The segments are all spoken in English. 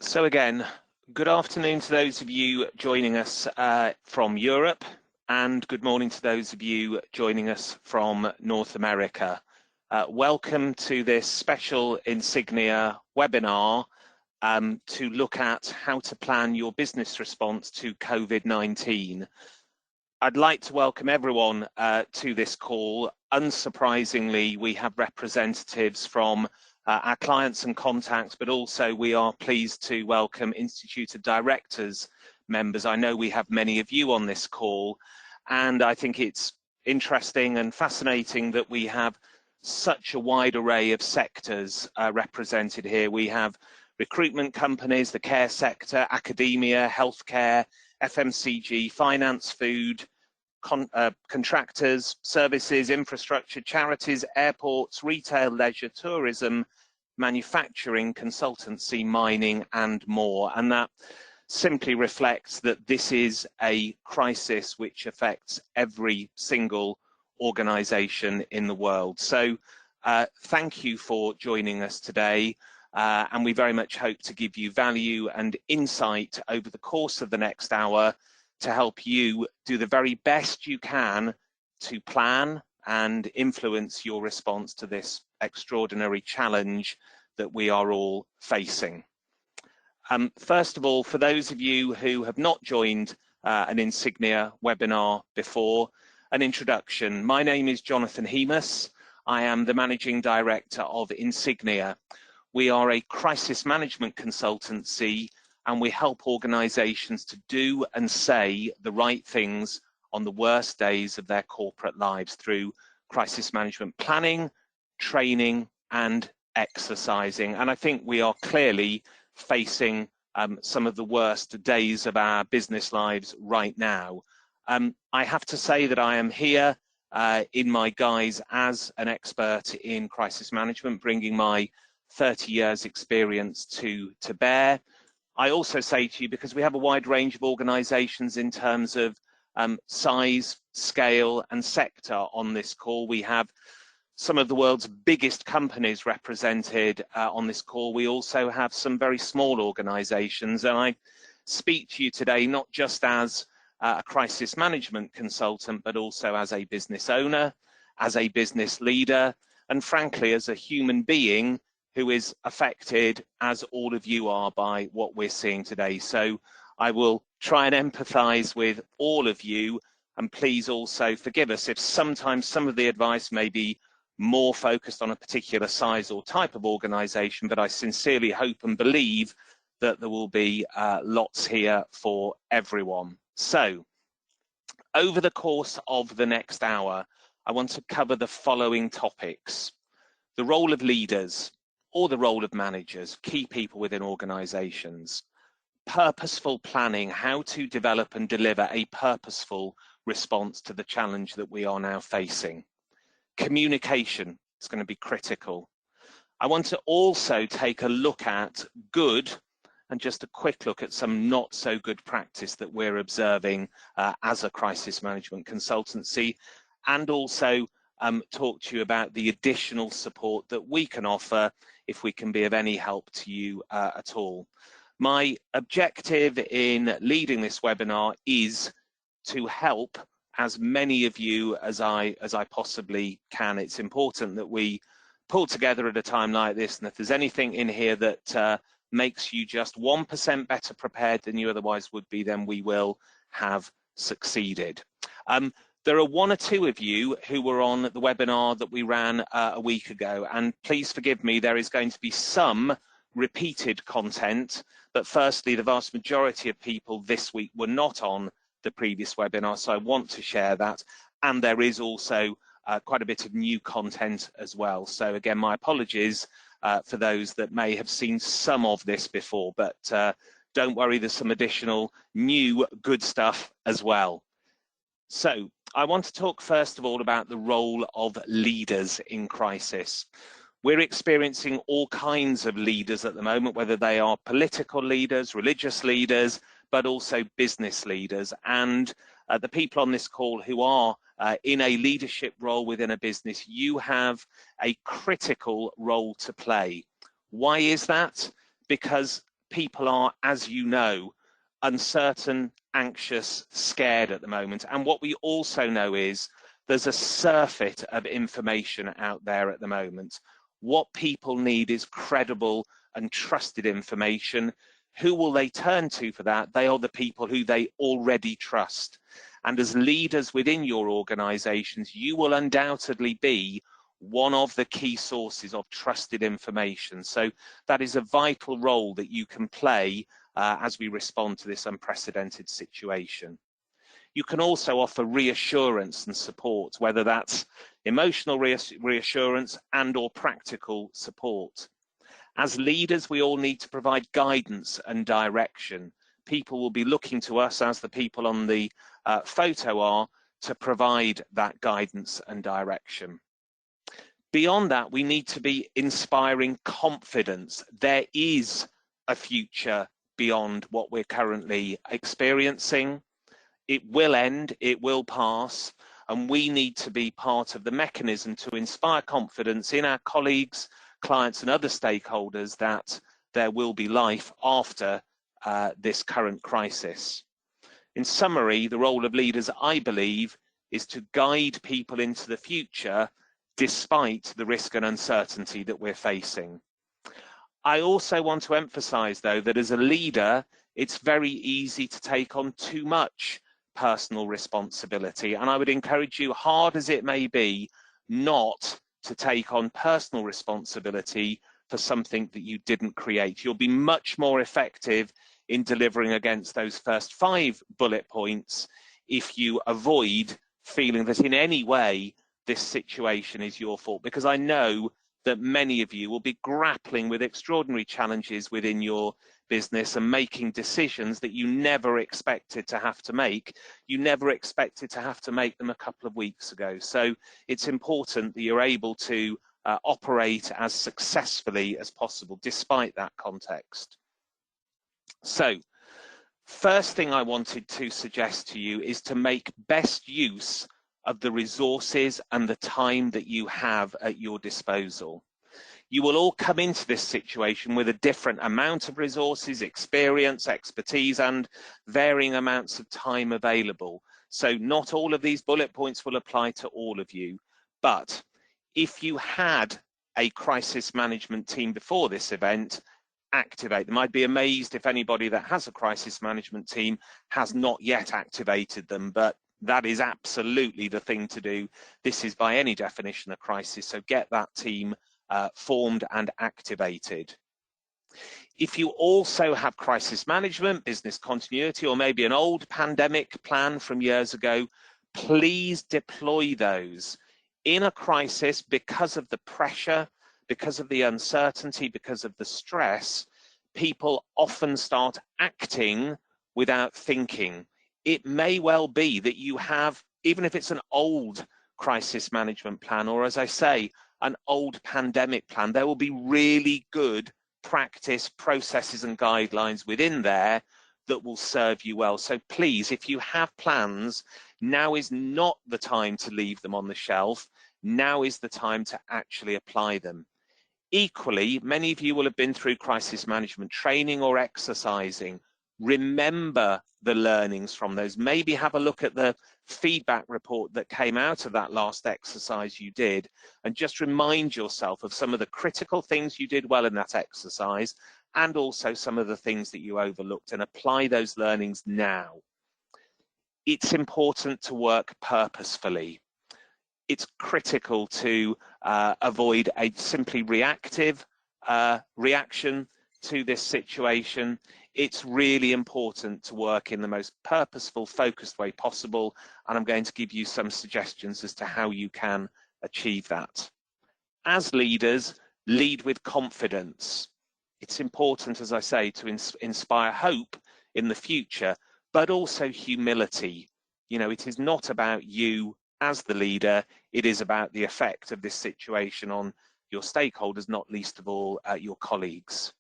So again, good afternoon to those of you joining us from Europe, and good morning to those of you joining us from North America. Welcome to this special Insignia webinar to look at how to plan your business response to COVID-19. I'd like to welcome everyone to this call. Unsurprisingly, we have representatives from our clients and contacts, but also we are pleased to welcome Institute of Directors members. I know we have many of you on this call, and I think it's interesting and fascinating that we have such a wide array of sectors represented here. We have recruitment companies, the care sector, academia, healthcare, FMCG, finance, food, contractors, services, infrastructure, charities, airports, retail, leisure, tourism, manufacturing, consultancy, mining, and more. And that simply reflects that this is a crisis which affects every single organization in the world. So thank you for joining us today. And we very much hope to give you value and insight over the course of the next hour to help you do the very best you can to plan and influence your response to this extraordinary challenge that we are all facing. First of all, for those of you who have not joined an Insignia webinar before, an introduction. My name is Jonathan Hemus. I am the Managing Director of Insignia. We are a crisis management consultancy, and we help organizations to do and say the right things on the worst days of their corporate lives through crisis management planning, training, and exercising. And I think we are clearly facing some of the worst days of our business lives right now. I have to say that I am here in my guise as an expert in crisis management, bringing my 30 years experience to bear. I also say to you, because we have a wide range of organizations in terms of size, scale, and sector on this call. We have some of the world's biggest companies represented on this call. We also have some very small organizations, and I speak to you today not just as a crisis management consultant, but also as a business owner, as a business leader, and frankly, as a human being who is affected, as all of you are, by what we're seeing today. So I will try and empathize with all of you, and please also forgive us if sometimes some of the advice may be more focused on a particular size or type of organization, but I sincerely hope and believe that there will be lots here for everyone. So over the course of the next hour, I want to cover the following topics: the role of leaders, or the role of managers, key people within organizations; purposeful planning, how to develop and deliver a purposeful response to the challenge that we are now facing; communication is going to be critical. I want to also take a look at good and just a quick look at some not so good practice that we're observing as a crisis management consultancy, and also talk to you about the additional support that we can offer if we can be of any help to you at all. My objective in leading this webinar is to help as many of you as I possibly can. It's important that we pull together at a time like this, and if there's anything in here that makes you just 1% better prepared than you otherwise would be, then we will have succeeded. There are one or two of you who were on the webinar that we ran a week ago, and please forgive me, there is going to be some repeated content, but firstly, the vast majority of people this week were not on the previous webinar, so I want to share that, and there is also quite a bit of new content as well. So again, my apologies for those that may have seen some of this before, but don't worry, there's some additional new good stuff as well. So I want to talk first of all about the role of leaders in crisis. We're experiencing all kinds of leaders at the moment, whether they are political leaders, religious leaders, but also business leaders. And the people on this call who are in a leadership role within a business, you have a critical role to play. Why is that? Because people are, as you know, uncertain, anxious, scared at the moment. And what we also know is there's a surfeit of information out there at the moment. What people need is credible and trusted information. Who will they turn to for that? They are the people who they already trust. And as leaders within your organizations, you will undoubtedly be one of the key sources of trusted information. So that is a vital role that you can play as we respond to this unprecedented situation. You can also offer reassurance and support, whether that's emotional reassurance and or practical support. As leaders, we all need to provide guidance and direction. People will be looking to us, as the people on the photo are, to provide that guidance and direction. Beyond that, we need to be inspiring confidence. There is a future beyond what we're currently experiencing. It will end, it will pass, and we need to be part of the mechanism to inspire confidence in our colleagues, clients and other stakeholders that there will be life after this current crisis. In summary, the role of leaders, I believe, is to guide people into the future despite the risk and uncertainty that we're facing. I also want to emphasize, though, that as a leader, it's very easy to take on too much personal responsibility. And I would encourage you, hard as it may be, not to take on personal responsibility for something that you didn't create. You'll be much more effective in delivering against those first 5 bullet points if you avoid feeling that in any way this situation is your fault, because I know that many of you will be grappling with extraordinary challenges within your business and making decisions that you never expected to have to make. You never expected to have to make them a couple of weeks ago. So it's important that you're able to operate as successfully as possible despite that context. So first thing I wanted to suggest to you is to make best use of the resources and the time that you have at your disposal. You will all come into this situation with a different amount of resources, experience, expertise, and varying amounts of time available. So not all of these bullet points will apply to all of you. But if you had a crisis management team before this event, activate them. I'd be amazed if anybody that has a crisis management team has not yet activated them, but that is absolutely the thing to do. This is by any definition a crisis, so get that team formed and activated. If you also have crisis management, business continuity, or maybe an old pandemic plan from years ago, please deploy those. In a crisis, because of the pressure, because of the uncertainty, because of the stress, people often start acting without thinking. It may well be that you have, even if it's an old crisis management plan, or as I say, an old pandemic plan, there will be really good practice, processes and guidelines within there that will serve you well. So please, if you have plans, now is not the time to leave them on the shelf. Now is the time to actually apply them. Equally, many of you will have been through crisis management training or exercising. Remember the learnings from those. Maybe have a look at the feedback report that came out of that last exercise you did, and just remind yourself of some of the critical things you did well in that exercise, and also some of the things that you overlooked, and apply those learnings now. It's important to work purposefully. It's critical to avoid a simply reactive reaction to this situation. It's really important to work in the most purposeful, focused way possible, and I'm going to give you some suggestions as to how you can achieve that. As leaders, lead with confidence. It's important, as I say, to inspire hope in the future, but also humility. You know, it is not about you as the leader, it is about the effect of this situation on your stakeholders, not least of all your colleagues.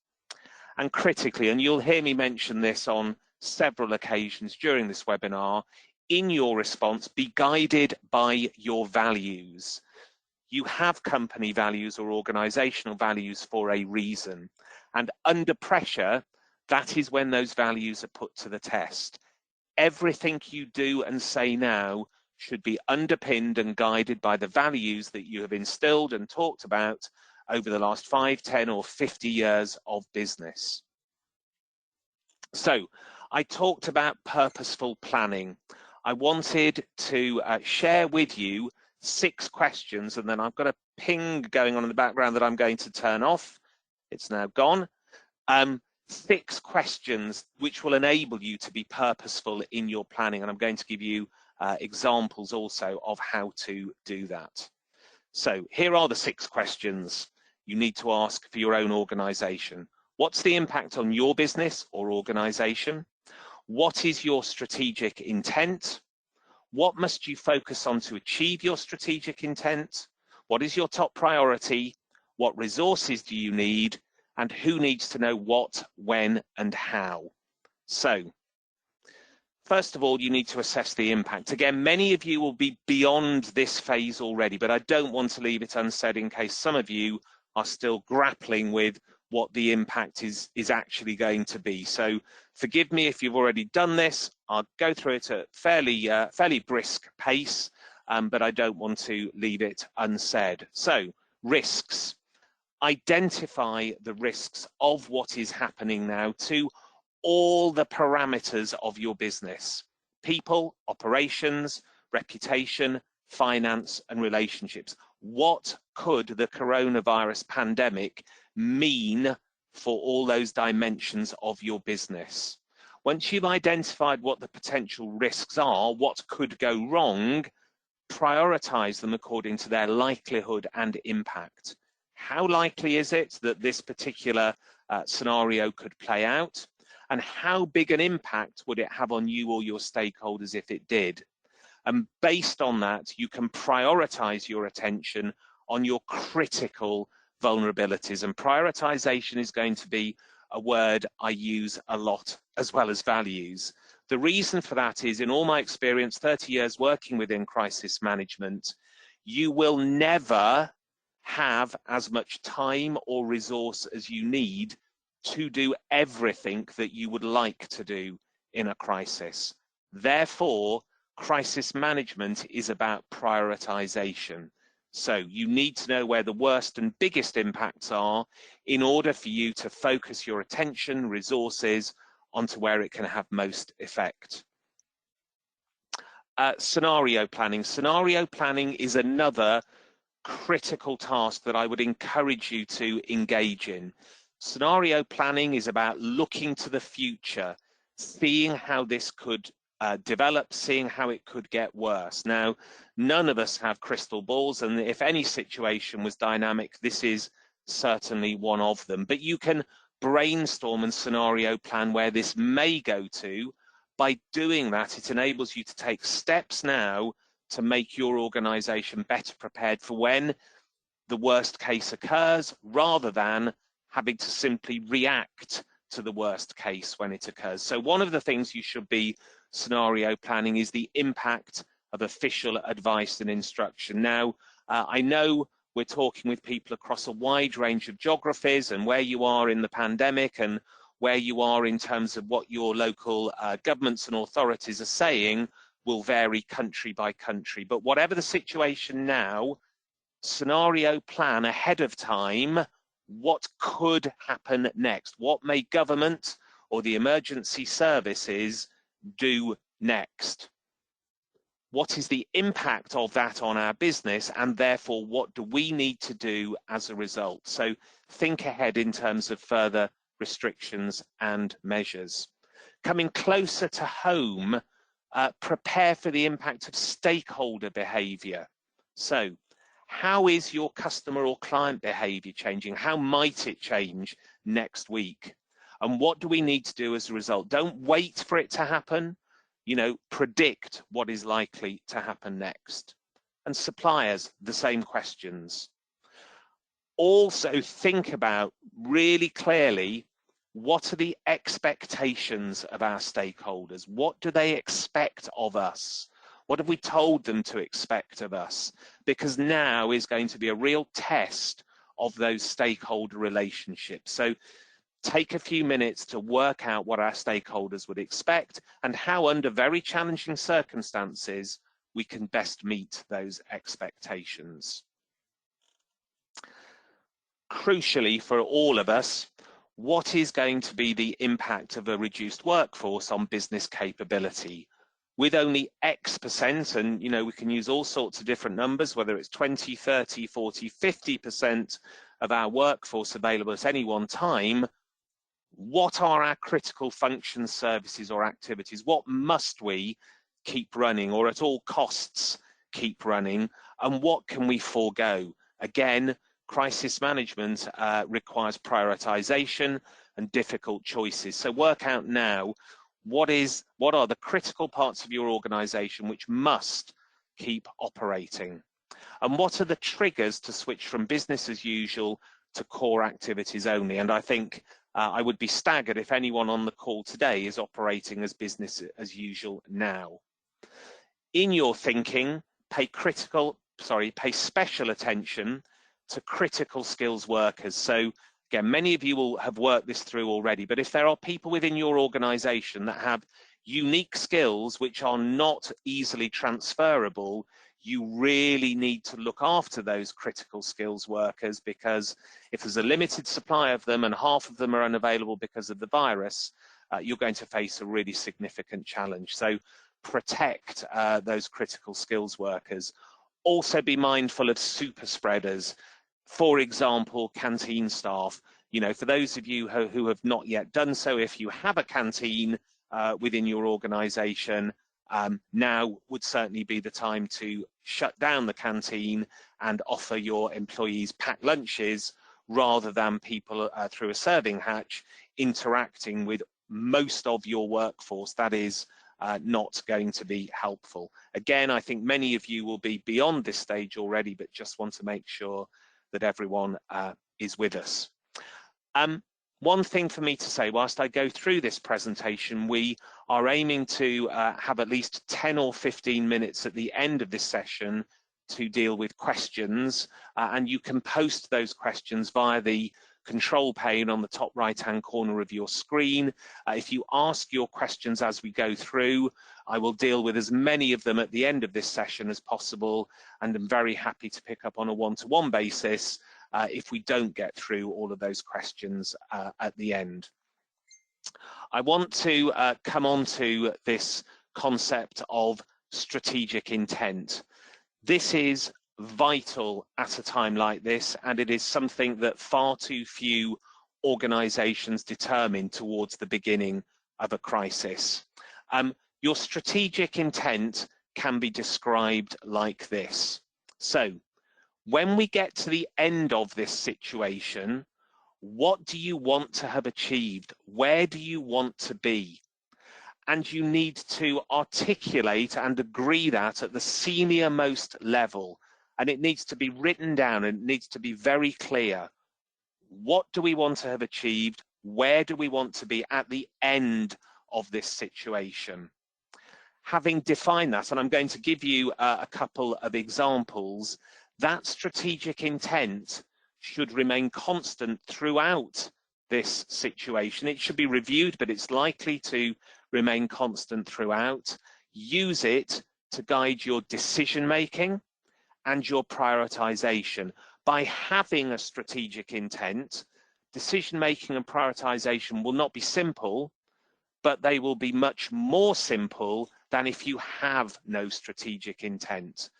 And critically, and you'll hear me mention this on several occasions during this webinar, in your response, be guided by your values. You have company values or organizational values for a reason. And under pressure, that is when those values are put to the test. Everything you do and say now should be underpinned and guided by the values that you have instilled and talked about over the last 5, 10 or 50 years of business. So I talked about purposeful planning. I wanted to share with you 6 questions, and then I've got a ping going on in the background that I'm going to turn off. It's now gone. 6 questions which will enable you to be purposeful in your planning, and I'm going to give you examples also of how to do that. So here are the 6 questions you need to ask for your own organisation. What's the impact on your business or organisation? What is your strategic intent? What must you focus on to achieve your strategic intent? What is your top priority? What resources do you need? And who needs to know what, when, and how? So, first of all, you need to assess the impact. Again, many of you will be beyond this phase already, but I don't want to leave it unsaid in case some of you are still grappling with what the impact is actually going to be. So forgive me if you've already done this. I'll go through it at fairly brisk pace, but I don't want to leave it unsaid. So risks. Identify the risks of what is happening now to all the parameters of your business: people, operations, reputation, finance, and relationships. What could the coronavirus pandemic mean for all those dimensions of your business? Once you've identified what the potential risks are, what could go wrong, prioritize them according to their likelihood and impact. How likely is it that this particular scenario could play out? And how big an impact would it have on you or your stakeholders if it did? And based on that, you can prioritize your attention on your critical vulnerabilities. And prioritization is going to be a word I use a lot, as well as values. The reason for that is, in all my experience, 30 years working within crisis management, you will never have as much time or resource as you need to do everything that you would like to do in a crisis. Therefore, crisis management is about prioritization. So you need to know where the worst and biggest impacts are in order for you to focus your attention, resources onto where it can have most effect. Scenario planning. Scenario planning is another critical task that I would encourage you to engage in. Scenario planning is about looking to the future, seeing how this could develop, seeing how it could get worse. Now, none of us have crystal balls, and if any situation was dynamic, this is certainly one of them. But you can brainstorm and scenario plan where this may go to. By doing that, it enables you to take steps now to make your organization better prepared for when the worst case occurs, rather than having to simply react to the worst case when it occurs. So one of the things you should be scenario planning is the impact of official advice and instruction. Now, I know we're talking with people across a wide range of geographies, and where you are in the pandemic and where you are in terms of what your local governments and authorities are saying will vary country by country. But whatever the situation now, scenario plan ahead of time. What could happen next? What may government or the emergency services do next? What is the impact of that on our business, and therefore what do we need to do as a result? So think ahead in terms of further restrictions and measures. Coming closer to home, prepare for the impact of stakeholder behaviour. So how is your customer or client behaviour changing? How might it change next week? And what do we need to do as a result? Don't wait for it to happen. You know, predict what is likely to happen next. And suppliers, the same questions. Also think about really clearly, what are the expectations of our stakeholders? What do they expect of us? What have we told them to expect of us? Because now is going to be a real test of those stakeholder relationships. So take a few minutes to work out what our stakeholders would expect and how, under very challenging circumstances, we can best meet those expectations. Crucially for all of us, what is going to be the impact of a reduced workforce on business capability? With only X%, and we can use all sorts of different numbers, whether it's 20, 30, 40, 50% of our workforce available at any one time, what are our critical functions, services or activities? What must we keep running, or at all costs keep running, and what can we forego? Again, crisis management requires prioritization and difficult choices. So work out now what are the critical parts of your organization which must keep operating, and what are the triggers to switch from business as usual to core activities only. And I think I would be staggered if anyone on the call today is operating as business as usual now. In your thinking, pay special attention to critical skills workers. So again, many of you will have worked this through already, but if there are people within your organization that have unique skills which are not easily transferable, you really need to look after those critical skills workers, because if there's a limited supply of them and half of them are unavailable because of the virus, you're going to face a really significant challenge. So protect those critical skills workers. Also be mindful of super spreaders. For example, canteen staff. For those of you who have not yet done so, if you have a canteen within your organization, now would certainly be the time to shut down the canteen and offer your employees packed lunches, rather than people through a serving hatch interacting with most of your workforce. That is not going to be helpful. Again, I think many of you will be beyond this stage already, but just want to make sure that everyone is with us. One thing for me to say, whilst I go through this presentation, we are aiming to have at least 10 or 15 minutes at the end of this session to deal with questions, and you can post those questions via the control pane on the top right-hand corner of your screen. If you ask your questions as we go through, I will deal with as many of them at the end of this session as possible, and I'm very happy to pick up on a one-to-one basis if we don't get through all of those questions at the end. I want to come on to this concept of strategic intent. This is vital at a time like this, and it is something that far too few organizations determine towards the beginning of a crisis. Your strategic intent can be described like this. So, when we get to the end of this situation, what do you want to have achieved? Where do you want to be? And you need to articulate and agree that at the senior most level. And it needs to be written down, and it needs to be very clear. What do we want to have achieved? Where do we want to be at the end of this situation? Having defined that, and I'm going to give you a couple of examples, that strategic intent should remain constant throughout this situation. It should be reviewed, but it's likely to remain constant throughout. Use it to guide your decision making and your prioritization. By having a strategic intent, decision making and prioritization will not be simple, but they will be much more simple than if you have no strategic intent.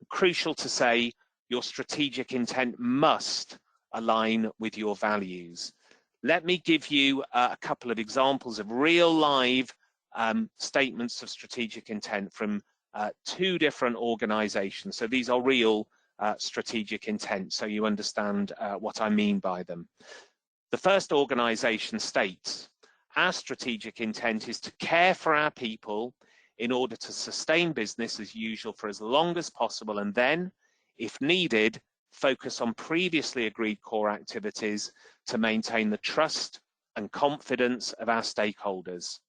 Crucial to say, your strategic intent must align with your values. Let me give you a couple of examples of real live statements of strategic intent from two different organizations. So these are real strategic intent, so you understand what I mean by them. The first organization states, our strategic intent is to care for our people in order to sustain business as usual for as long as possible, and then, if needed, focus on previously agreed core activities to maintain the trust and confidence of our stakeholders.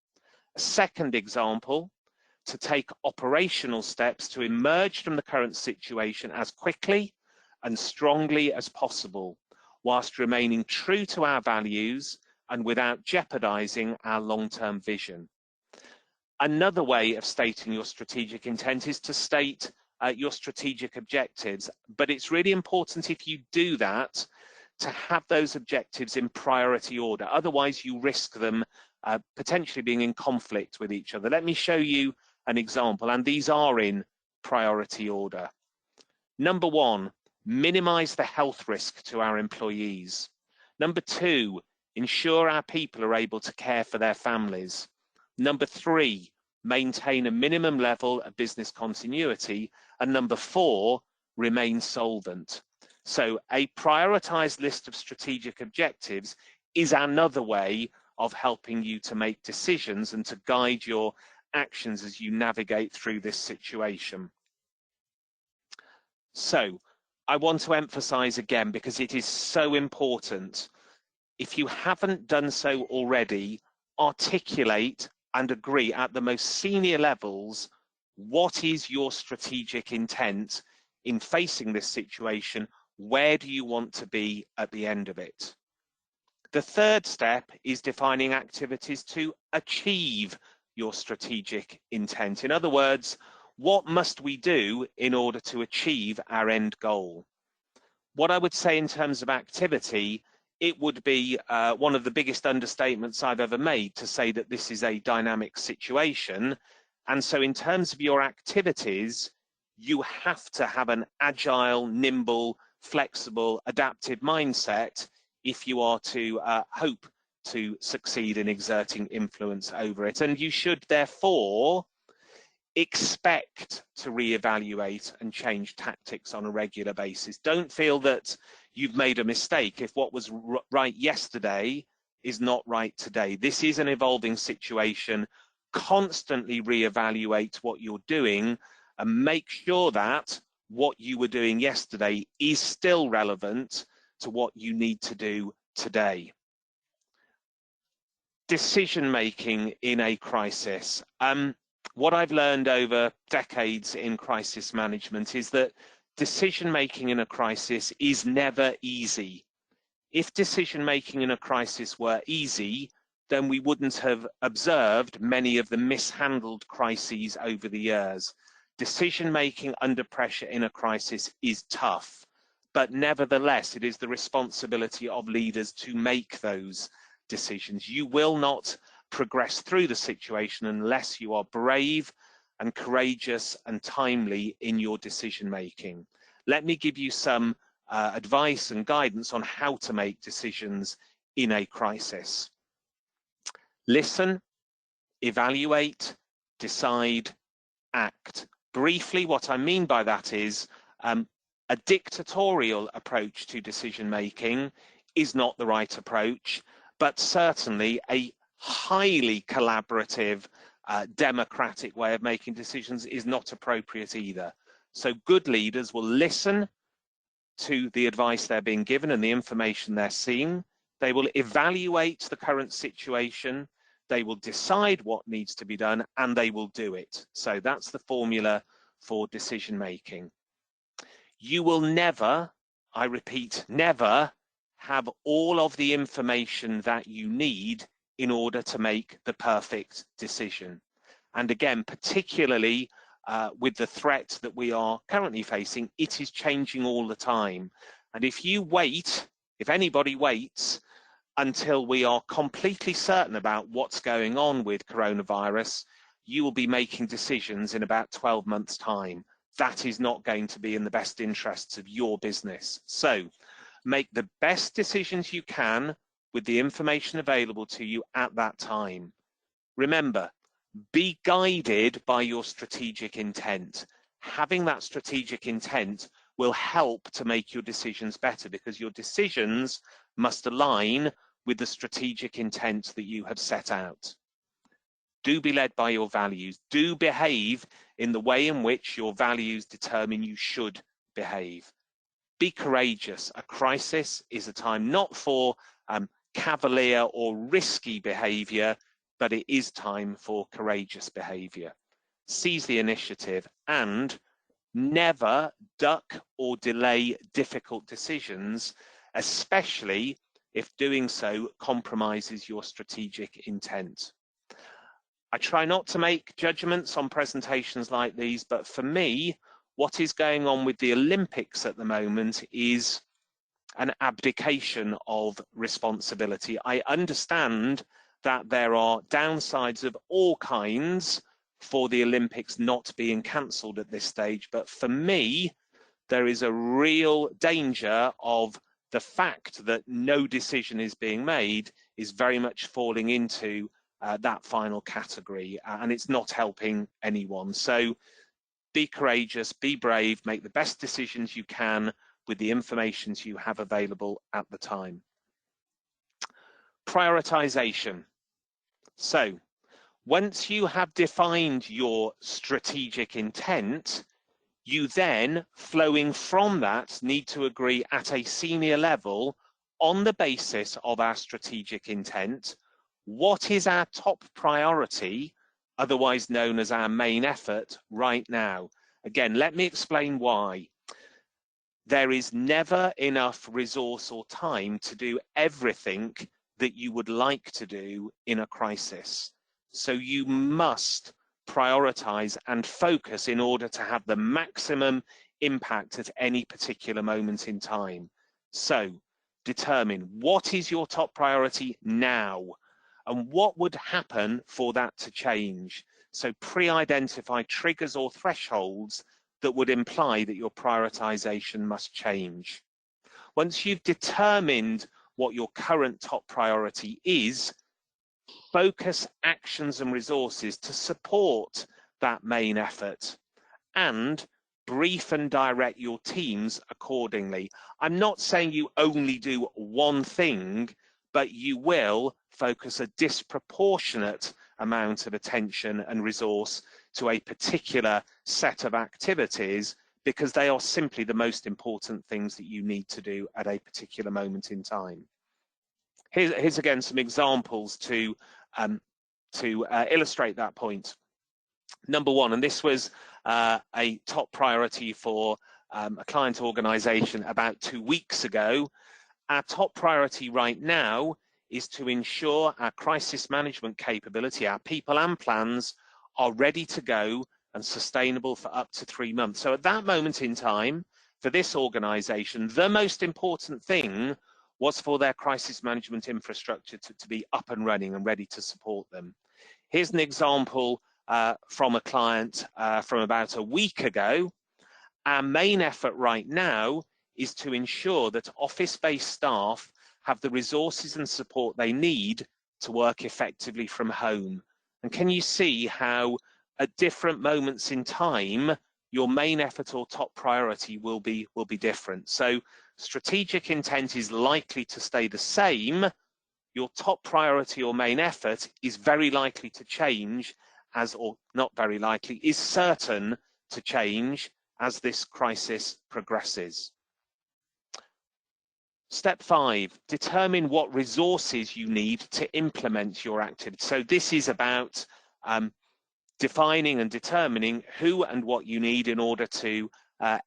A second example, to take operational steps to emerge from the current situation as quickly and strongly as possible, whilst remaining true to our values and without jeopardizing our long-term vision. Another way of stating your strategic intent is to state your strategic objectives, but it's really important if you do that to have those objectives in priority order. Otherwise, you risk them potentially being in conflict with each other. Let me show you an example, and these are in priority order. Number 1, minimize the health risk to our employees. Number 2, ensure our people are able to care for their families. Number 3, maintain a minimum level of business continuity. And number 4, remain solvent. So a prioritized list of strategic objectives is another way of helping you to make decisions and to guide your actions as you navigate through this situation. So I want to emphasize again, because it is so important, if you haven't done so already, articulate and agree at the most senior levels what is your strategic intent in facing this situation. Where do you want to be at the end of it? The third step is defining activities to achieve your strategic intent. In other words, what must we do in order to achieve our end goal? What I would say in terms of activity, it would be one of the biggest understatements I've ever made to say that this is a dynamic situation. And so in terms of your activities, you have to have an agile, nimble, flexible, adaptive mindset if you are to hope to succeed in exerting influence over it. And you should therefore expect to reevaluate and change tactics on a regular basis. Don't feel that you've made a mistake if what was right yesterday is not right today. This is an evolving situation. Constantly reevaluate what you're doing and make sure that what you were doing yesterday is still relevant to what you need to do today. Decision making in a crisis. What I've learned over decades in crisis management is that decision making in a crisis is never easy. If decision making in a crisis were easy, then we wouldn't have observed many of the mishandled crises over the years. Decision making under pressure in a crisis is tough, but nevertheless, it is the responsibility of leaders to make those decisions. You will not progress through the situation unless you are brave and courageous and timely in your decision making. Let me give you some advice and guidance on how to make decisions in a crisis. Listen, evaluate, decide, act. Briefly, what I mean by that is a dictatorial approach to decision making is not the right approach, but certainly a highly collaborative, democratic way of making decisions is not appropriate either. So good leaders will listen to the advice they're being given and the information they're seeing. They will evaluate the current situation. They will decide what needs to be done and they will do it. So that's the formula for decision making. You will never, I repeat, never have all of the information that you need in order to make the perfect decision. And again, particularly with the threat that we are currently facing, it is changing all the time. And if you wait, if anybody waits until we are completely certain about what's going on with coronavirus, you will be making decisions in about 12 months' time. That is not going to be in the best interests of your business. So make the best decisions you can with the information available to you at that time. Remember, be guided by your strategic intent. Having that strategic intent will help to make your decisions better because your decisions must align with the strategic intent that you have set out. Do be led by your values. Do behave in the way in which your values determine you should behave. Be courageous. A crisis is a time not for cavalier or risky behavior, but it is time for courageous behavior. Seize the initiative and never duck or delay difficult decisions, especially if doing so compromises your strategic intent. I try not to make judgments on presentations like these, but for me, what is going on with the Olympics at the moment is an abdication of responsibility. I understand that there are downsides of all kinds for the Olympics not being cancelled at this stage, but for me, there is a real danger of the fact that no decision is being made is very much falling into that final category, and it's not helping anyone. So be courageous, be brave, make the best decisions you can with the information you have available at the time. Prioritization. So once you have defined your strategic intent, you then, flowing from that, need to agree at a senior level on the basis of our strategic intent, what is our top priority, otherwise known as our main effort, right now? Again, let me explain why. There is never enough resource or time to do everything that you would like to do in a crisis. So you must prioritize and focus in order to have the maximum impact at any particular moment in time. So determine what is your top priority now and what would happen for that to change. So pre-identify triggers or thresholds that would imply that your prioritization must change. Once you've determined what your current top priority is, focus actions and resources to support that main effort and brief and direct your teams accordingly. I'm not saying you only do one thing, but you will focus a disproportionate amount of attention and resource to a particular set of activities because they are simply the most important things that you need to do at a particular moment in time. Here's again some examples to illustrate that point. Number one, and this was a top priority for a client organization about 2 weeks ago. Our top priority right now is to ensure our crisis management capability, our people and plans are ready to go and sustainable for up to 3 months. So at that moment in time, for this organization, the most important thing was for their crisis management infrastructure to be up and running and ready to support them. Here's an example from a client from about a week ago. Our main effort right now is to ensure that office-based staff have the resources and support they need to work effectively from home. And can you see how at different moments in time, your main effort or top priority will be different. So strategic intent is likely to stay the same. Your top priority or main effort is very likely to change or not very likely, is certain to change as this crisis progresses. Step 5, determine what resources you need to implement your activity. So this is about defining and determining who and what you need in order to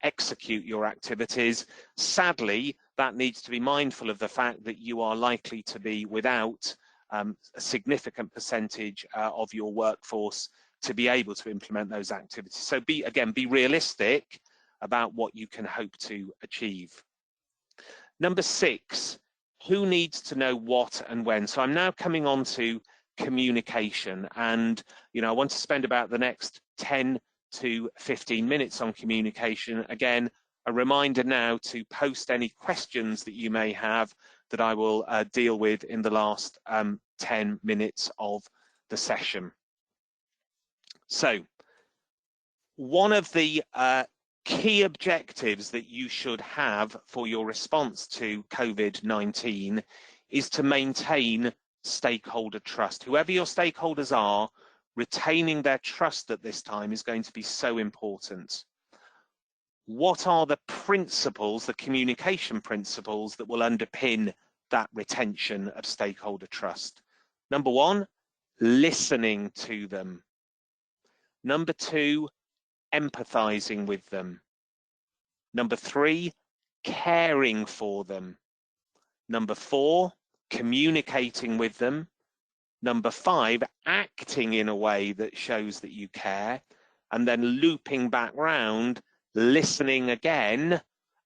execute your activities. Sadly, that needs to be mindful of the fact that you are likely to be without a significant percentage of your workforce to be able to implement those activities. So be realistic about what you can hope to achieve. Number 6, who needs to know what and when? So I'm now coming on to communication, and I want to spend about the next 10 to 15 minutes on communication. Again, a reminder now to post any questions that you may have that I will deal with in the last 10 minutes of the session. So one of the key objectives that you should have for your response to COVID-19 is to maintain stakeholder trust. Whoever your stakeholders are, retaining their trust at this time is going to be so important. What are the principles, the communication principles that will underpin that retention of stakeholder trust? Number 1, listening to them. Number 2, empathizing with them. Number 3, caring for them. Number 4, communicating with them. Number 5, acting in a way that shows that you care. And then looping back round, listening again,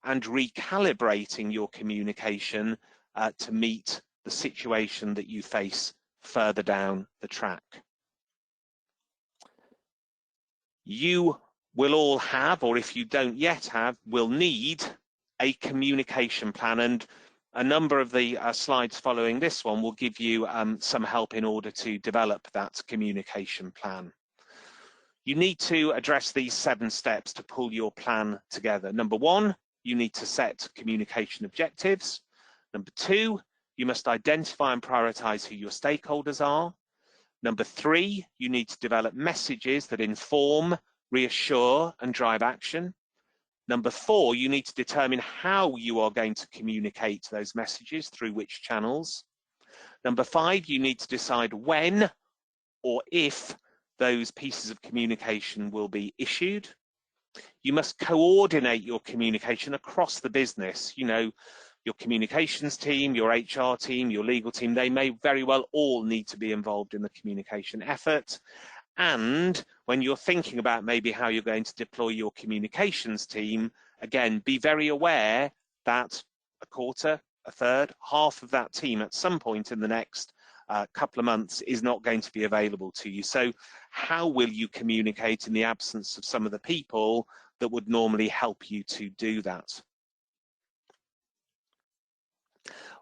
and recalibrating your communication to meet the situation that you face further down the track. You will all have, or if you don't yet have, will need a communication plan, and a number of the slides following this one will give you some help in order to develop that communication plan. You need to address these 7 steps to pull your plan together. Number 1, you need to set communication objectives. Number 2, you must identify and prioritise who your stakeholders are. Number 3, you need to develop messages that inform, reassure, and drive action. Number 4, you need to determine how you are going to communicate those messages, through which channels. Number 5, you need to decide when or if those pieces of communication will be issued. You must coordinate your communication across the business. You know, your communications team, your HR team, your legal team, they may very well all need to be involved in the communication effort. And when you're thinking about maybe how you're going to deploy your communications team, again, be very aware that a quarter, a third, half of that team at some point in the next couple of months is not going to be available to you. So how will you communicate in the absence of some of the people that would normally help you to do that?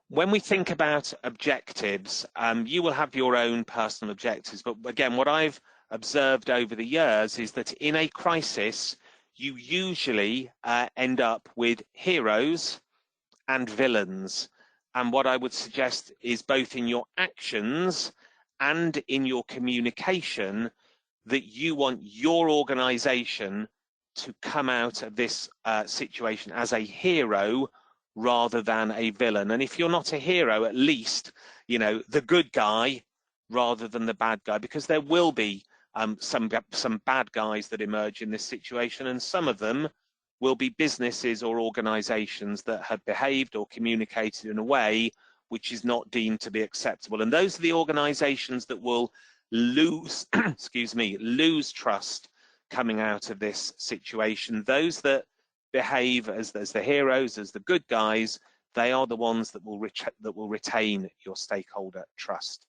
When we think about objectives, you will have your own personal objectives, but again, what I've observed over the years is that in a crisis, you usually end up with heroes and villains. And what I would suggest is both in your actions and in your communication, that you want your organization to come out of this situation as a hero rather than a villain. And if you're not a hero, at least, you know, the good guy rather than the bad guy, because there will be some bad guys that emerge in this situation, and some of them will be businesses or organizations that have behaved or communicated in a way which is not deemed to be acceptable. And those are the organizations that will lose, excuse me, lose trust coming out of this situation. Those that behave as the heroes, as the good guys, they are the ones that will retain your stakeholder trust.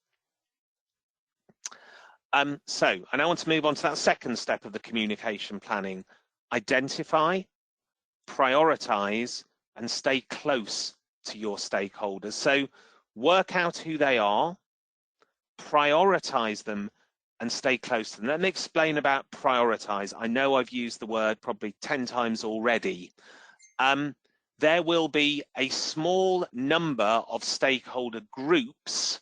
So I now want to move on to that second step of the communication planning. Identify, prioritize, and stay close to your stakeholders. So work out who they are, prioritize them, and stay close to them. Let me explain about prioritize. I know I've used the word probably 10 times already. There will be a small number of stakeholder groups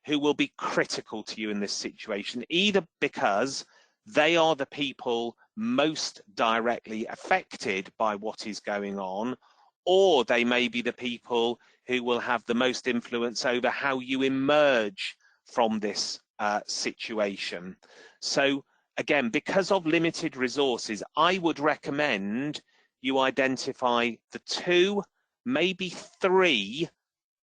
who will be critical to you in this situation, either because they are the people most directly affected by what is going on, or they may be the people who will have the most influence over how you emerge from this situation. So again, because of limited resources, I would recommend you identify the 2, maybe 3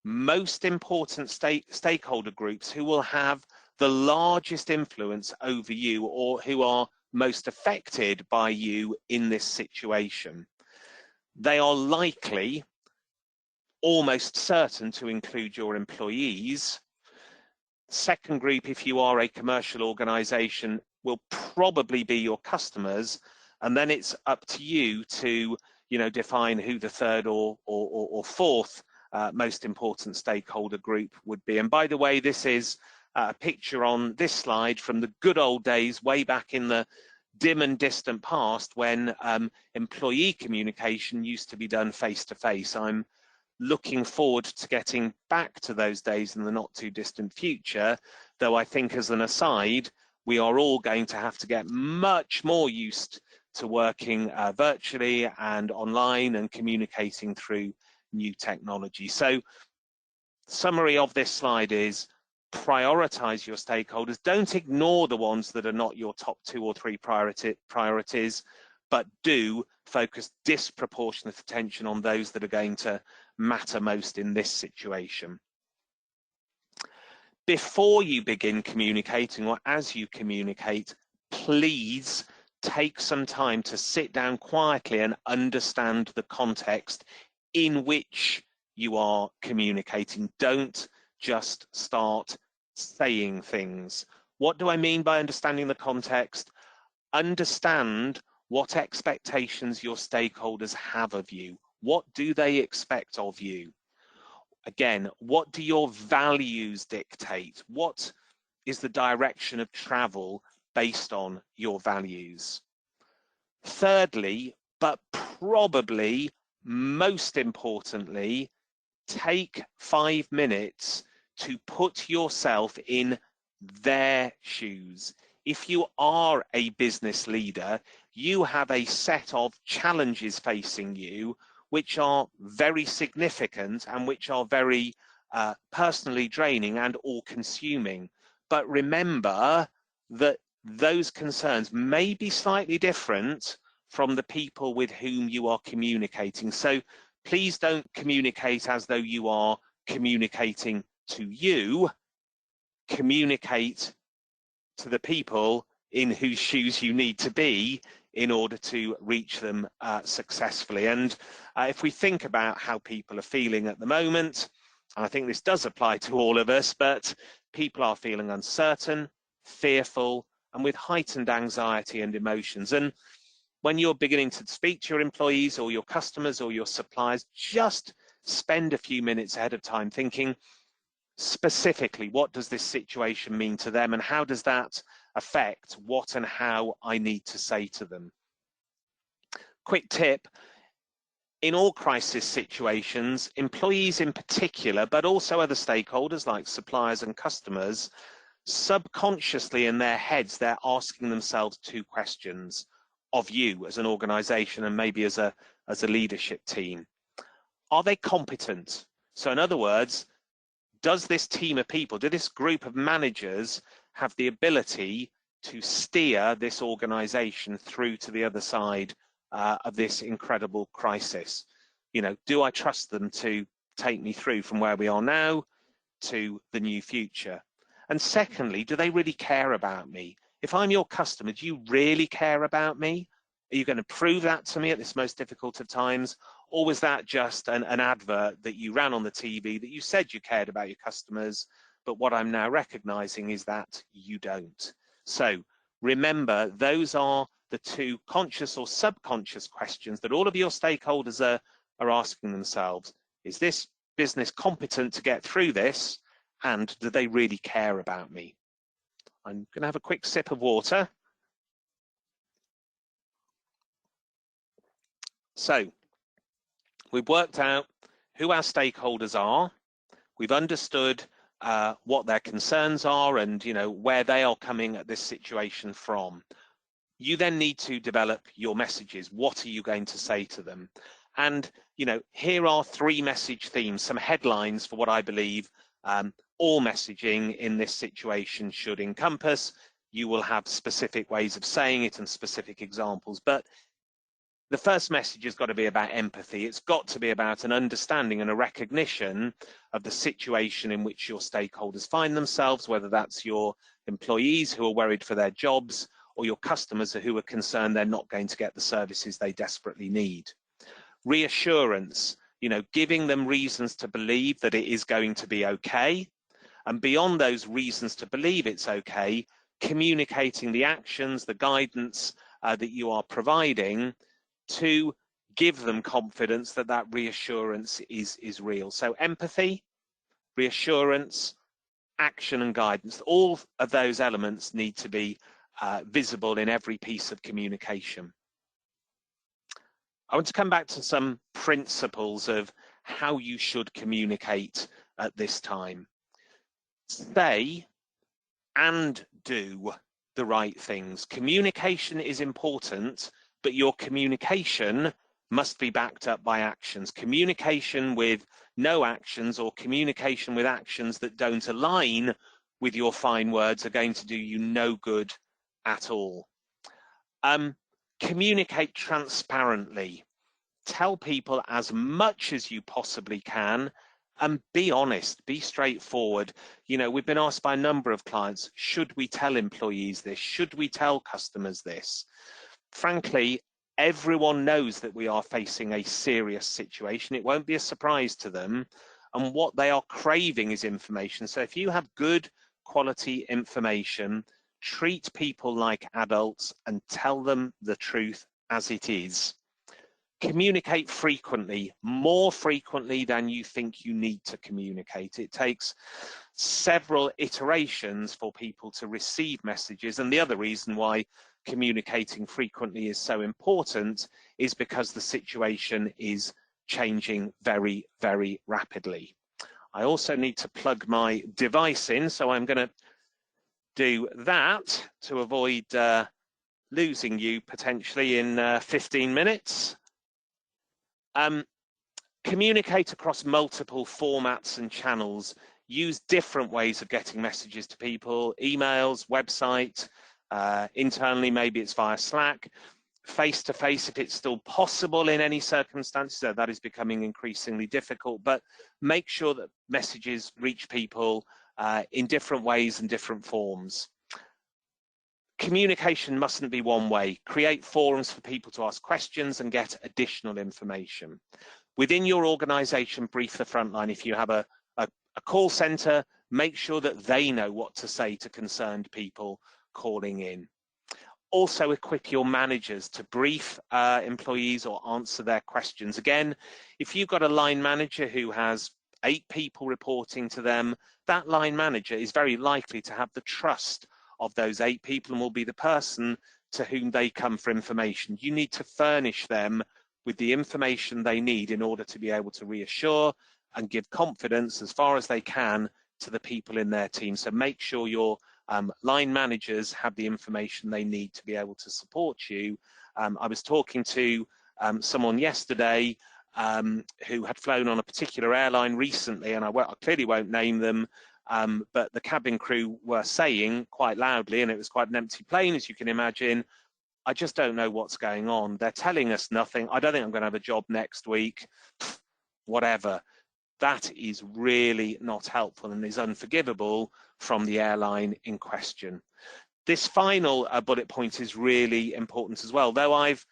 most important stakeholder groups who will have the largest influence over you, or who are most affected by you in this situation. They are likely, almost certain, to include your employees. Second group, if you are a commercial organization, will probably be your customers, and then it's up to you to, you know, define who the third or fourth most important stakeholder group would be. And by the way, this is a picture on this slide from the good old days, way back in the dim and distant past, when employee communication used to be done face-to-face. I'm looking forward to getting back to those days in the not too distant future, though I think, as an aside, we are all going to have to get much more used to working virtually and online and communicating through new technology. So summary of this slide is prioritize your stakeholders. Don't ignore the ones that are not your top 2 or 3 priorities, but do focus disproportionate attention on those that are going to matter most in this situation. Before you begin communicating, or as you communicate, please take some time to sit down quietly and understand the context in which you are communicating. Don't just start saying things. What do I mean by understanding the context? Understand what expectations your stakeholders have of you. What do they expect of you? Again, what do your values dictate? What is the direction of travel based on your values? Thirdly, but probably most importantly, take 5 minutes to put yourself in their shoes. If you are a business leader, you have a set of challenges facing you which are very significant and which are very personally draining and all-consuming. But remember that those concerns may be slightly different from the people with whom you are communicating. So please don't communicate as though you are communicating to you. Communicate to the people in whose shoes you need to be in order to reach them successfully. And if we think about how people are feeling at the moment, and I think this does apply to all of us, but people are feeling uncertain, fearful, and with heightened anxiety and emotions. And when you're beginning to speak to your employees or your customers or your suppliers, just spend a few minutes ahead of time thinking specifically, what does this situation mean to them, and how does that affect what and how I need to say to them? Quick tip: in all crisis situations, employees in particular, but also other stakeholders like suppliers and customers, subconsciously in their heads, they're asking themselves 2 questions of you as an organization and maybe as a leadership team. Are they competent? So in other words, does this team of people, do this group of managers have the ability to steer this organization through to the other side of this incredible crisis? You know, do I trust them to take me through from where we are now to the new future? And secondly, do they really care about me? If I'm your customer, do you really care about me? Are you going to prove that to me at this most difficult of times? Or was that just an advert that you ran on the TV that you said you cared about your customers, but what I'm now recognizing is that you don't? So remember, those are the 2 conscious or subconscious questions that all of your stakeholders are asking themselves. Is this business competent to get through this? And do they really care about me? I'm going to have a quick sip of water. So we've worked out who our stakeholders are. We've understood what their concerns are and, you know, where they are coming at this situation from. You then need to develop your messages. What are you going to say to them? And, you know, here are 3 message themes, some headlines for what I believe all messaging in this situation should encompass. You will have specific ways of saying it and specific examples, but the first message has got to be about empathy. It's got to be about an understanding and a recognition of the situation in which your stakeholders find themselves, whether that's your employees who are worried for their jobs or your customers who are concerned they're not going to get the services they desperately need. Reassurance, you know, giving them reasons to believe that it is going to be okay. And beyond those reasons to believe it's okay, communicating the actions, the guidance that you are providing to give them confidence that that reassurance is real. So empathy, reassurance, action and guidance, all of those elements need to be visible in every piece of communication. I want to come back to some principles of how you should communicate at this time. Say and do the right things. Communication is important, but your communication must be backed up by actions. Communication with no actions or communication with actions that don't align with your fine words are going to do you no good at all. Communicate transparently. tell people as much as you possibly can, and be honest, be straightforward. You know, we've been asked by a number of clients, should we tell employees this? Should we tell customers this? Frankly, everyone knows that we are facing a serious situation. It won't be a surprise to them. And what they are craving is information. So if you have good quality information, treat people like adults and tell them the truth as it is. Communicate frequently, more frequently than you think you need to communicate. It takes several iterations for people to receive messages. And the other reason why communicating frequently is so important is because the situation is changing very, very rapidly. I also need to plug my device in, so I'm going to do that to avoid losing you potentially in 15 minutes. Communicate across multiple formats and channels. Use different ways of getting messages to people, emails, website, internally maybe it's via Slack, face-to-face if it's still possible in any circumstances. So that is becoming increasingly difficult, but make sure that messages reach people in different ways and different forms. Communication mustn't be one way. Create forums for people to ask questions and get additional information. Within your organization, brief the frontline. If you have a call center, make sure that they know what to say to concerned people calling in. Also equip your managers to brief employees or answer their questions. Again, if you've got a line manager who has 8 people reporting to them, that line manager is very likely to have the trust of those 8 people and will be the person to whom they come for information. You need to furnish them with the information they need in order to be able to reassure and give confidence as far as they can to the people in their team. So make sure your line managers have the information they need to be able to support you. I was talking to someone yesterday who had flown on a particular airline recently, and I clearly won't name them, but the cabin crew were saying quite loudly, and it was quite an empty plane, as you can imagine, I just don't know what's going on. They're telling us nothing. I don't think I'm going to have a job next week, whatever. That is really not helpful and is unforgivable from the airline in question. This final bullet point is really important as well. Though I've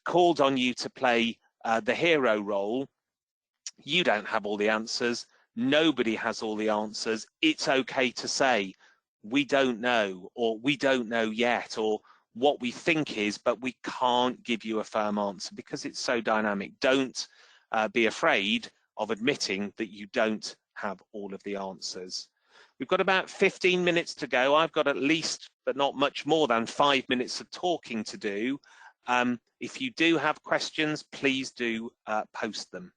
called on you to play the hero role, you don't have all the answers. Nobody has all the answers. It's okay to say, we don't know, or we don't know yet, or what we think is, but we can't give you a firm answer because it's so dynamic. Don't be afraid of admitting that you don't have all of the answers. We've got about 15 minutes to go. I've got at least, but not much more than 5 minutes of talking to do. If you do have questions, please do post them.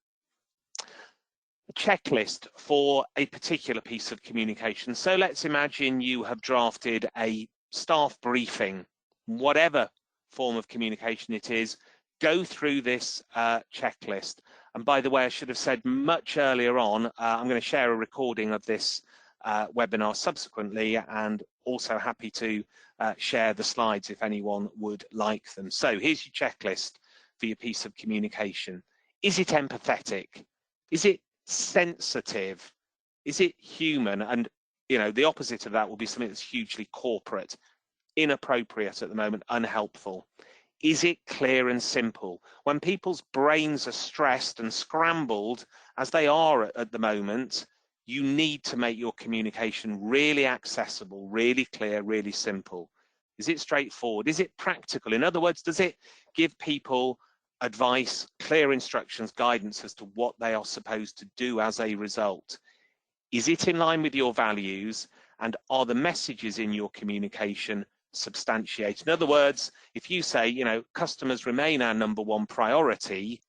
A checklist for a particular piece of communication. So let's imagine you have drafted a staff briefing, whatever form of communication it is. Go through this checklist. And by the way, I should have said much earlier on, I'm going to share a recording of this webinar subsequently, and also happy to share the slides if anyone would like them. So here's your checklist for your piece of communication. Is it empathetic? Is it sensitive? Is it human? And you know, the opposite of that will be something that's hugely corporate, inappropriate at the moment, unhelpful. Is it clear and simple? When people's brains are stressed and scrambled, as they are at the moment, you need to make your communication really accessible, really clear, really simple. Is it straightforward? Is it practical? In other words, does it give people advice, clear instructions, guidance as to what they are supposed to do as a result? Is it in line with your values? And are the messages in your communication substantiated? In other words, if you say, you know, customers remain our #1 priority,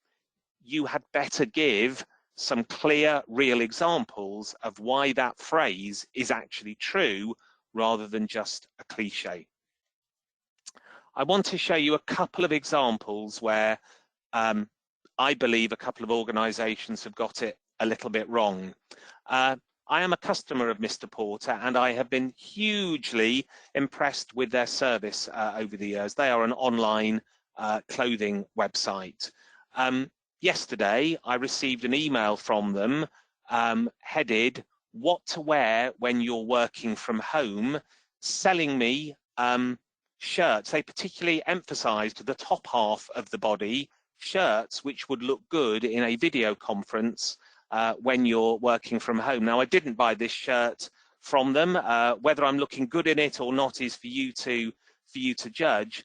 you had better give some clear, real examples of why that phrase is actually true rather than just a cliche. I want to show you a couple of examples where I believe a couple of organizations have got it a little bit wrong. I am a customer of Mr. Porter, and I have been hugely impressed with their service over the years. They are an online clothing website. Yesterday, I received an email from them headed "What to wear when you're working from home," selling me shirts. They particularly emphasised the top half of the body, shirts which would look good in a video conference when you're working from home. Now, I didn't buy this shirt from them. Whether I'm looking good in it or not is for you to judge.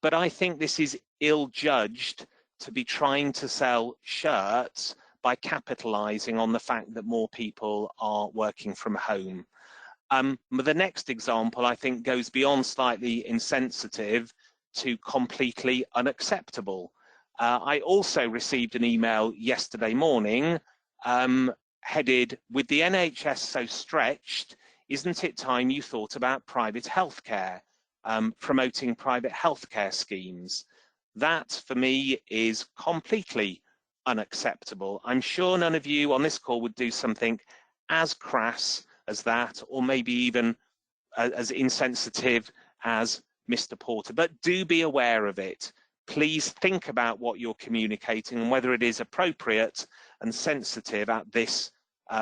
But I think this is ill-judged to be trying to sell shirts by capitalising on the fact that more people are working from home. The next example, I think, goes beyond slightly insensitive to completely unacceptable. I also received an email yesterday morning headed, "With the NHS so stretched, isn't it time you thought about private healthcare, promoting private healthcare schemes?" That, for me, is completely unacceptable. I'm sure none of you on this call would do something as crass as that, or maybe even as insensitive as Mr. Porter, but do be aware of it. Please think about what you're communicating and whether it is appropriate and sensitive at this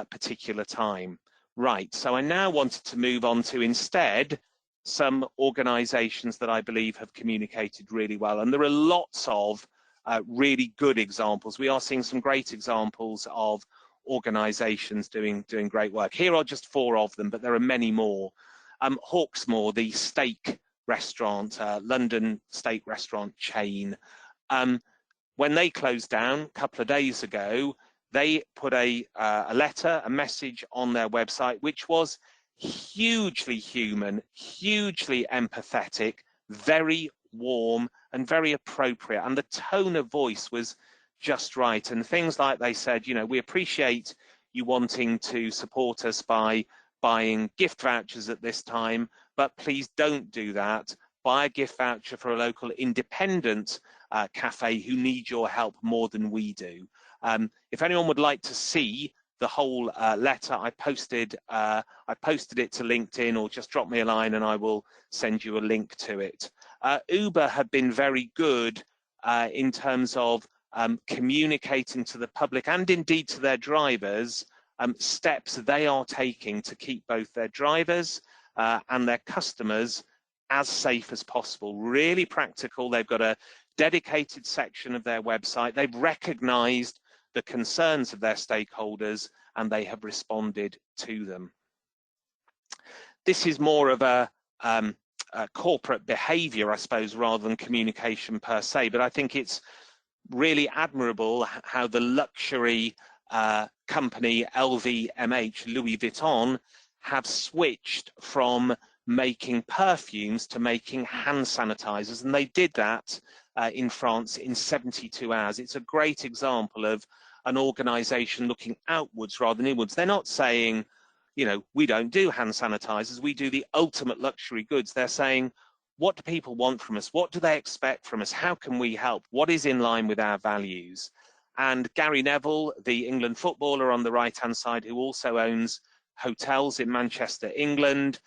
particular time. Right, so I now wanted to move on to instead some organisations that I believe have communicated really well, and there are lots of really good examples. We are seeing some great examples of organisations doing great work. Here are just 4 of them, but there are many more. Hawksmoor, the steak restaurant, London steak restaurant chain, when they closed down a couple of days ago, they put a letter, a message on their website, which was hugely human, hugely empathetic, very warm and very appropriate, and the tone of voice was just right. And things like they said, you know, "We appreciate you wanting to support us by buying gift vouchers at this time, but please don't do that. Buy a gift voucher for a local independent cafe who need your help more than we do." If anyone would like to see the whole letter, I posted it to LinkedIn, or just drop me a line and I will send you a link to it. Uber have been very good in terms of communicating to the public and indeed to their drivers steps they are taking to keep both their drivers and their customers as safe as possible. Really practical. They've got a dedicated section of their website. They've recognised the concerns of their stakeholders and they have responded to them. This is more of a corporate behaviour, I suppose, rather than communication per se, but I think it's really admirable how the luxury company LVMH, Louis Vuitton, have switched from making perfumes to making hand sanitizers, and they did that in France in 72 hours. It's a great example of an organization looking outwards rather than inwards. They're not saying, you know, "We don't do hand sanitizers, we do the ultimate luxury goods." They're saying, what do people want from us? What do they expect from us? How can we help? What is in line with our values? And Gary Neville, the England footballer on the right-hand side, who also owns hotels in Manchester, England.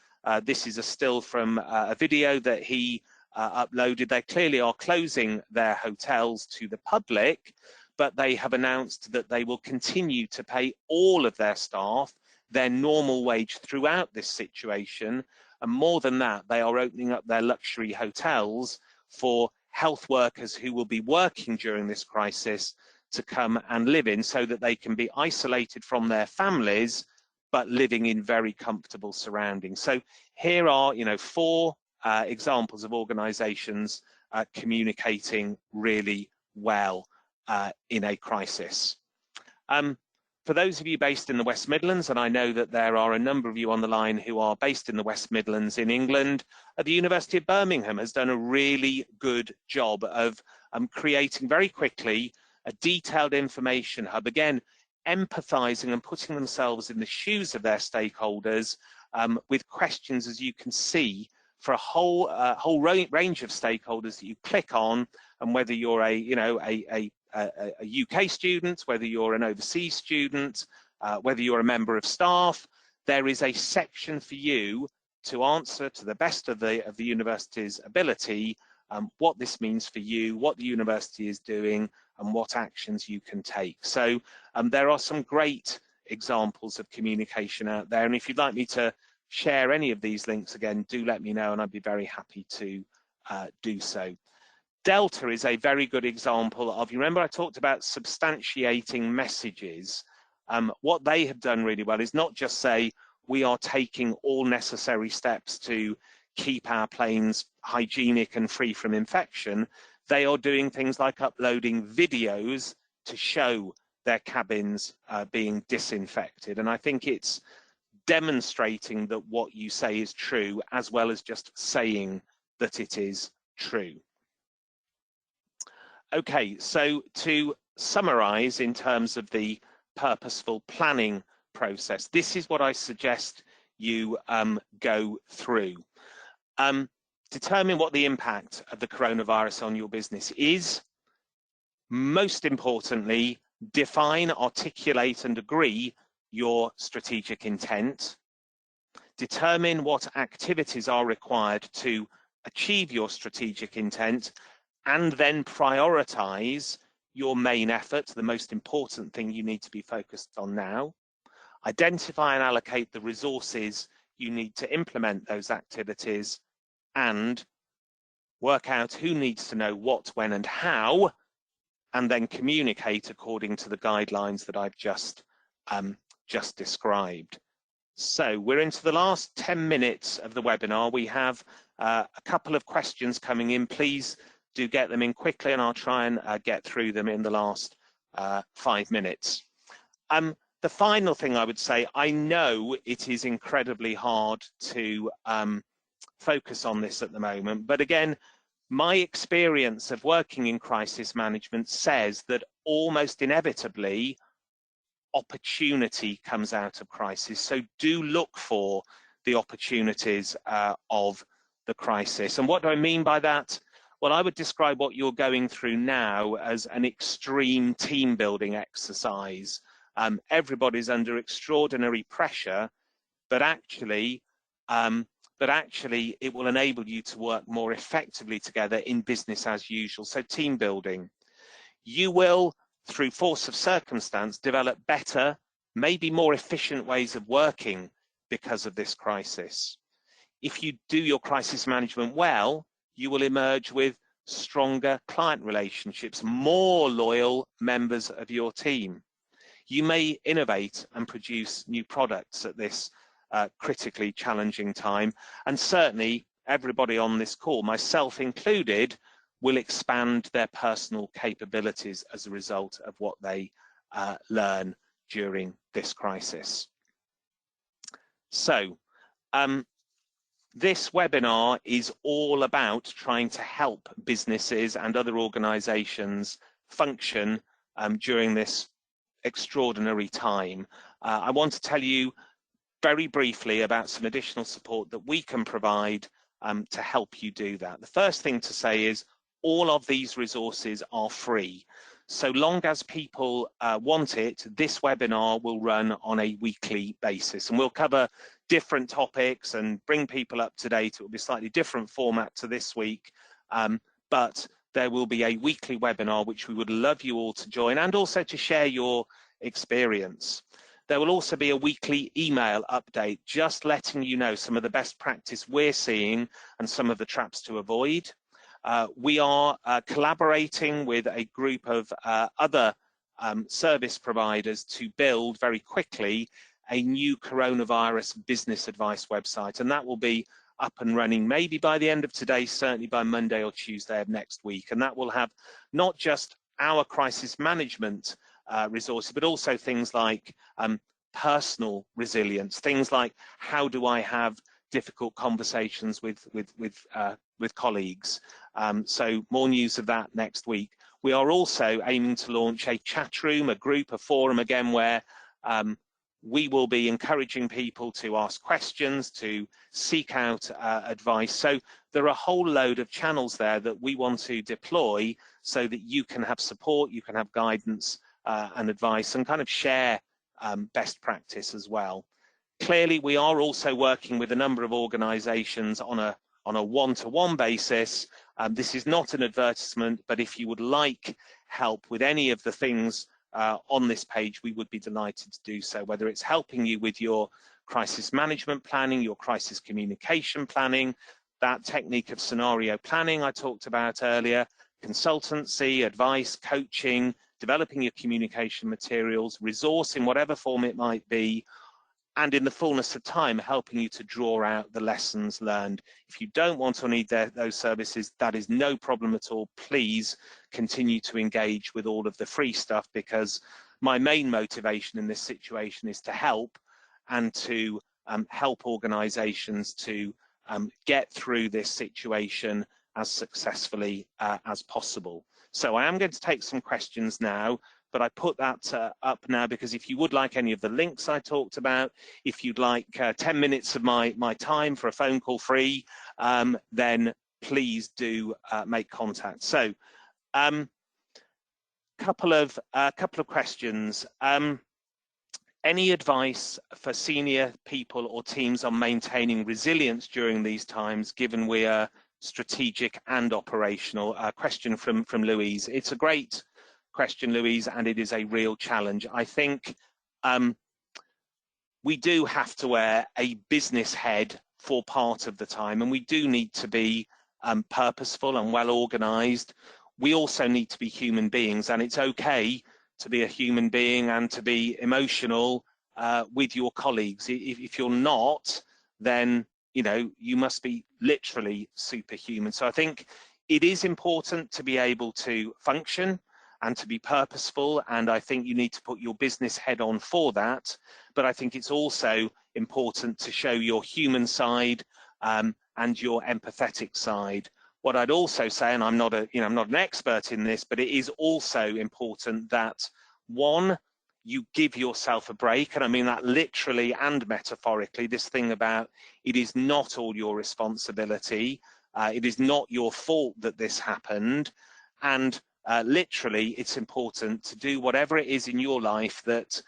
This is a still from a video that he uploaded. They clearly are closing their hotels to the public, but they have announced that they will continue to pay all of their staff their normal wage throughout this situation. And more than that, they are opening up their luxury hotels for health workers who will be working during this crisis to come and live in, so that they can be isolated from their families, but living in very comfortable surroundings. So here are, you know, 4 examples of organizations communicating really well in a crisis. For those of you based in the West Midlands, and I know that there are a number of you on the line who are based in the West Midlands in England, the University of Birmingham has done a really good job of creating very quickly a detailed information hub, again, empathizing and putting themselves in the shoes of their stakeholders with questions, as you can see, for a whole range of stakeholders that you click on, and whether you're a UK student, whether you're an overseas student, whether you're a member of staff, there is a section for you to answer to the best of the university's ability what this means for you, what the university is doing, and what actions you can take. So there are some great examples of communication out there, and if you'd like me to share any of these links again, do let me know and I'd be very happy to do so. Delta is a very good example of, you remember I talked about substantiating messages. What they have done really well is not just say we are taking all necessary steps to keep our planes hygienic and free from infection. They are doing things like uploading videos to show their cabins being disinfected. And I think it's demonstrating that what you say is true, as well as just saying that it is true. Okay, so to summarize in terms of the purposeful planning process, this is what I suggest you go through. Determine what the impact of the coronavirus on your business is. Most importantly, define, articulate and agree your strategic intent. Determine what activities are required to achieve your strategic intent, and then prioritize your main effort, the most important thing you need to be focused on now. Identify and allocate the resources you need to implement those activities, and work out who needs to know what, when and how, and then communicate according to the guidelines that I've just described. So we're into the last 10 minutes of the webinar. We have a couple of questions coming in. Please do get them in quickly and I'll try and get through them in the last 5 minutes. The final thing I would say, I know it is incredibly hard to focus on this at the moment, but again, my experience of working in crisis management says that almost inevitably opportunity comes out of crisis. So do look for the opportunities of the crisis. And what do I mean by that? Well, I would describe what you're going through now as an extreme team building exercise. Everybody's under extraordinary pressure, but actually it will enable you to work more effectively together in business as usual. So team building. You will, through force of circumstance, develop better, maybe more efficient ways of working because of this crisis. If you do your crisis management well, you will emerge with stronger client relationships, more loyal members of your team. You may innovate and produce new products at this critically challenging time, and certainly everybody on this call, myself included, will expand their personal capabilities as a result of what they learn during this crisis. So this webinar is all about trying to help businesses and other organizations function during this extraordinary time. I want to tell you very briefly about some additional support that we can provide to help you do that. The first thing to say is all of these resources are free. So long as people want it, this webinar will run on a weekly basis, and we'll cover different topics and bring people up to date. It will be a slightly different format to this week, but there will be a weekly webinar which we would love you all to join and also to share your experience. There will also be a weekly email update just letting you know some of the best practice we're seeing and some of the traps to avoid. We are collaborating with a group of other service providers to build very quickly a new coronavirus business advice website, and that will be up and running maybe by the end of today, certainly by Monday or Tuesday of next week. And that will have not just our crisis management resources, but also things like personal resilience, things like how do I have difficult conversations with colleagues. So more news of that next week. We are also aiming to launch a chat room, a group, a forum again, where we will be encouraging people to ask questions, to seek out advice. So there are a whole load of channels there that we want to deploy so that you can have support, you can have guidance and advice, and kind of share best practice as well. Clearly, we are also working with a number of organisations on a one-to-one basis. This is not an advertisement, but if you would like help with any of the things on this page, we would be delighted to do so, whether it's helping you with your crisis management planning, your crisis communication planning, that technique of scenario planning I talked about earlier, consultancy, advice, coaching, developing your communication materials, resource in whatever form it might be, and in the fullness of time, helping you to draw out the lessons learned. If you don't want or need those services, that is no problem at all. Please continue to engage with all of the free stuff, because my main motivation in this situation is to help, and to help organisations to get through this situation as successfully as possible. So I am going to take some questions now, but I put that up now because if you would like any of the links I talked about, if you'd like 10 minutes of my time for a phone call free, then please do make contact. So couple of questions. Any advice for senior people or teams on maintaining resilience during these times, given we are strategic and operational? A question from Louise. It's a great question, Louise, and it is a real challenge. I think we do have to wear a business head for part of the time, and we do need to be purposeful and well organized. We also need to be human beings, and it's okay to be a human being and to be emotional with your colleagues. If you're not, then you must be literally superhuman. So I think it is important to be able to function and to be purposeful, and I think you need to put your business head on for that. But I think it's also important to show your human side and your empathetic side. What I'd also say, and I'm not an expert in this, but it is also important that, one, you give yourself a break, and I mean that literally and metaphorically. This thing about it is not all your responsibility, it is not your fault that this happened, and literally it's important to do whatever it is in your life that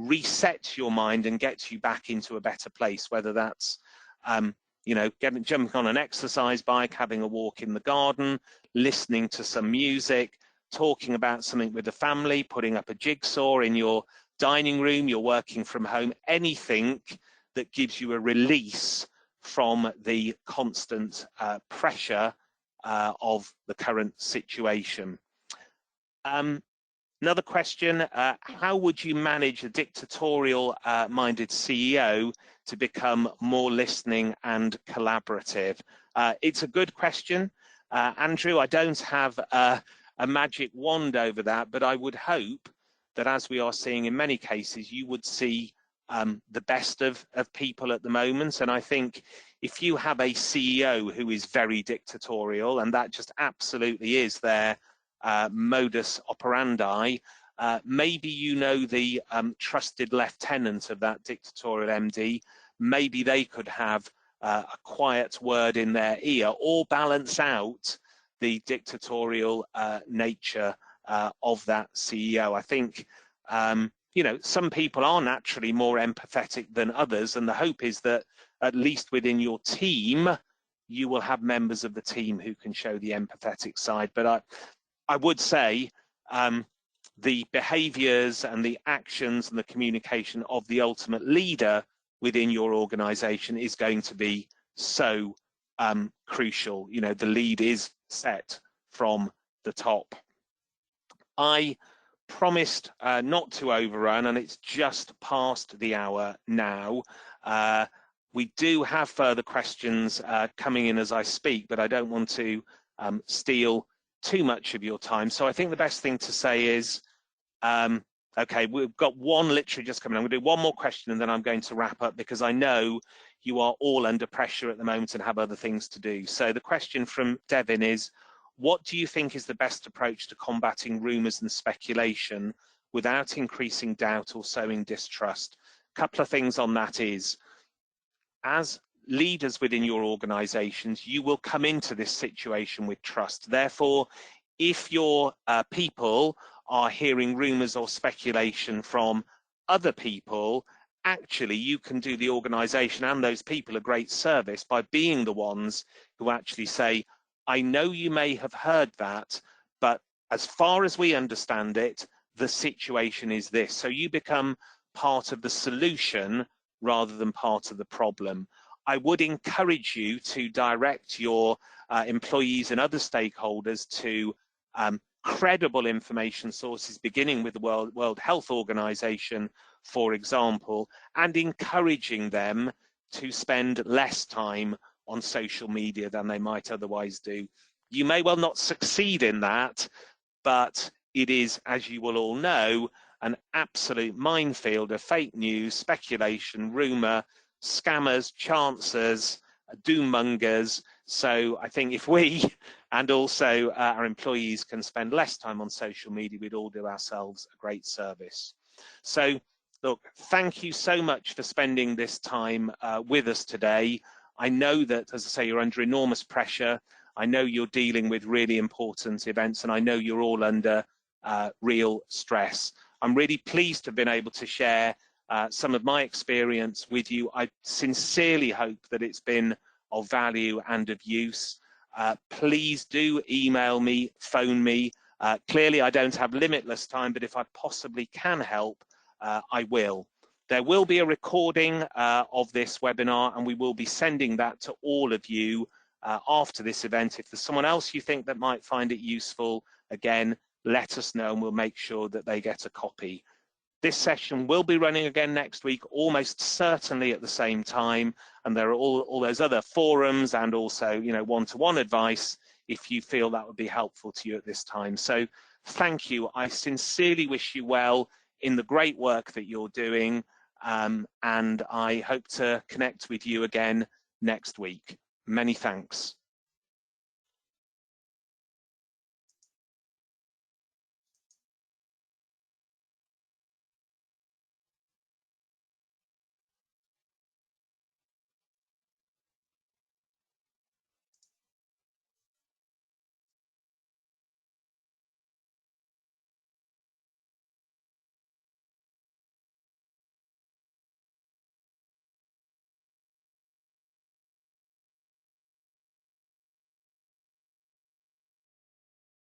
resets your mind and gets you back into a better place, whether that's jumping on an exercise bike, having a walk in the garden, listening to some music, talking about something with the family, putting up a jigsaw in your dining room, you're working from home, anything that gives you a release from the constant pressure of the current situation. Another question, how would you manage a dictatorial-minded CEO to become more listening and collaborative? It's a good question, Andrew. I don't have a magic wand over that, but I would hope that, as we are seeing in many cases, you would see the best of people at the moment. And I think if you have a CEO who is very dictatorial, and that just absolutely is their modus operandi, maybe the trusted lieutenant of that dictatorial MD, maybe they could have a quiet word in their ear, or balance out the dictatorial nature of that CEO. I think some people are naturally more empathetic than others, and the hope is that at least within your team you will have members of the team who can show the empathetic side. But I would say the behaviours and the actions and the communication of the ultimate leader within your organisation is going to be so crucial. The lead is set from the top. I promised not to overrun, and it's just past the hour now. We do have further questions coming in as I speak, but I don't want to steal too much of your time. So I think the best thing to say is, okay, we've got one literally just coming. I'm going to do one more question and then I'm going to wrap up, because I know you are all under pressure at the moment and have other things to do. So the question from Devin is, what do you think is the best approach to combating rumours and speculation without increasing doubt or sowing distrust? A couple of things on that is, as leaders within your organisations, you will come into this situation with trust. Therefore, if your people are hearing rumours or speculation from other people, actually you can do the organisation and those people a great service by being the ones who actually say, I know you may have heard that, but as far as we understand it, the situation is this. So you become part of the solution rather than part of the problem. I would encourage you to direct your employees and other stakeholders to credible information sources, beginning with the World Health Organization, for example, and encouraging them to spend less time on social media than they might otherwise do. You may well not succeed in that, but it is, as you will all know, an absolute minefield of fake news, speculation, rumour, scammers, chancers, doom-mongers. So I think if we and also our employees can spend less time on social media, we'd all do ourselves a great service. So look, thank you so much for spending this time with us today. I know that, as I say, you're under enormous pressure. I know you're dealing with really important events, and I know you're all under real stress. I'm really pleased to have been able to share some of my experience with you. I sincerely hope that it's been of value and of use. Please do email me, phone me. Clearly, I don't have limitless time, but if I possibly can help, I will. There will be a recording of this webinar, and we will be sending that to all of you after this event. If there's someone else you think that might find it useful, again, let us know and we'll make sure that they get a copy. This session will be running again next week, almost certainly at the same time, and there are all those other forums and also, you know, one-to-one advice if you feel that would be helpful to you at this time. So thank you. I sincerely wish you well in the great work that you're doing, and I hope to connect with you again next week. Many thanks.